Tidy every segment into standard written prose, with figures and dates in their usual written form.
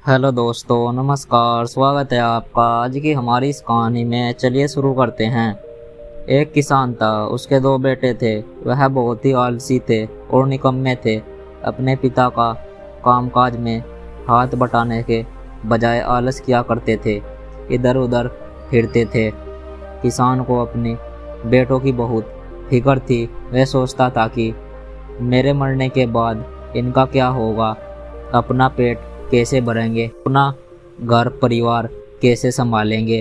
Hello दोस्तों, नमस्कार। स्वागत है आपका आज की हमारी इस कहानी में। चलिए शुरू करते हैं। एक किसान था, उसके दो बेटे थे। वह बहुत ही आलसी थे और निकम्मे थे। अपने पिता का कामकाज में हाथ बटाने के बजाय आलस किया करते थे, इधर उधर फिरते थे। किसान को अपने बेटों की बहुत फिक्र थी। वह सोचता था कि मेरे मरने के बाद इनका क्या होगा, अपना पेट कैसे भरेंगे, अपना घर परिवार कैसे संभालेंगे।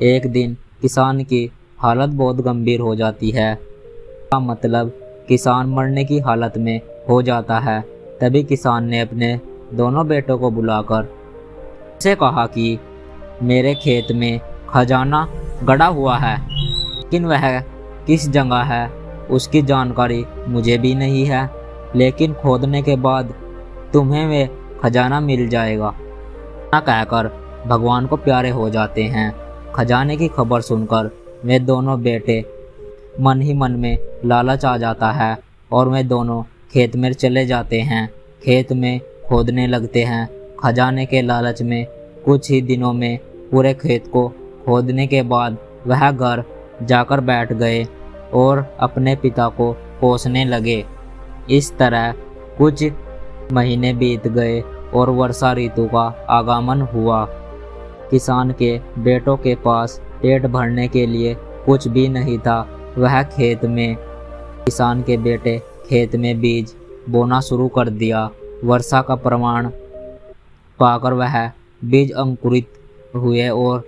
एक दिन किसान की हालत बहुत गंभीर हो जाती है। का मतलब किसान मरने की हालत में हो जाता है। तभी किसान ने अपने दोनों बेटों को बुलाकर उसे कहा कि मेरे खेत में खजाना गड़ा हुआ है, लेकिन वह किस जगह है उसकी जानकारी मुझे भी नहीं है। लेकिन खोदने के बाद तुम्हें वे खजाना मिल जाएगा। ना कहकर भगवान को प्यारे हो जाते हैं। खजाने की खबर सुनकर वे दोनों बेटे मन ही मन में लालच आ जाता है और वे दोनों खेत में चले जाते हैं। खेत में खोदने लगते हैं। खजाने के लालच में कुछ ही दिनों में पूरे खेत को खोदने के बाद वह घर जाकर बैठ गए और अपने पिता को कोसने लगे। इस तरह कुछ महीने बीत गए और वर्षा ऋतु का आगमन हुआ। किसान के बेटों के पास पेट भरने के लिए कुछ भी नहीं था। वह खेत में किसान के बेटे खेत में बीज बोना शुरू कर दिया। वर्षा का प्रमाण पाकर वह बीज अंकुरित हुए और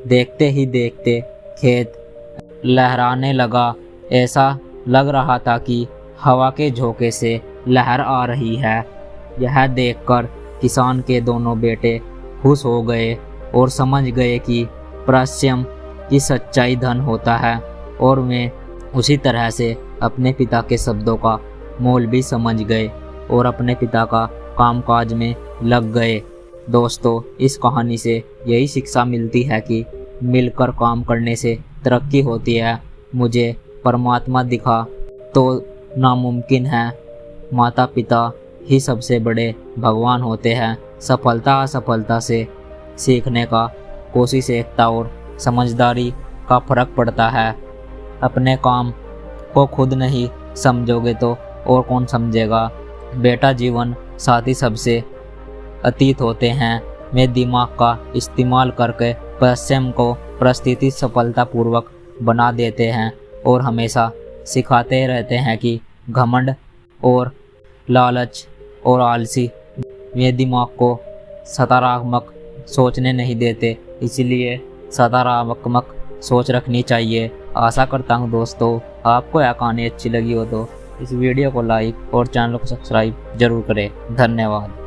देखते ही देखते खेत लहराने लगा। ऐसा लग रहा था कि हवा के झोंके से लहर आ रही है। यह देखकर किसान के दोनों बेटे खुश हो गए और समझ गए कि परिश्रम की सच्चाई धन होता है, और वे उसी तरह से अपने पिता के शब्दों का मोल भी समझ गए और अपने पिता का कामकाज में लग गए। दोस्तों, इस कहानी से यही शिक्षा मिलती है कि मिलकर काम करने से तरक्की होती है। मुझे परमात्मा दिखा तो नामुमकिन है। माता पिता ही सबसे बड़े भगवान होते हैं। सफलता असफलता से सीखने का कोशिश एकता और समझदारी का फर्क पड़ता है। अपने काम को खुद नहीं समझोगे तो और कौन समझेगा। बेटा जीवन साथी सबसे अतीत होते हैं। वे दिमाग का इस्तेमाल करके परिश्रम को परिस्थिति सफलतापूर्वक बना देते हैं और हमेशा सिखाते रहते हैं कि घमंड और लालच और आलसी वे दिमाग को सकारात्मक सोचने नहीं देते। इसलिए सकारात्मक सोच रखनी चाहिए। आशा करता हूँ दोस्तों आपको यह कहानी अच्छी लगी हो तो इस वीडियो को लाइक और चैनल को सब्सक्राइब जरूर करें। धन्यवाद।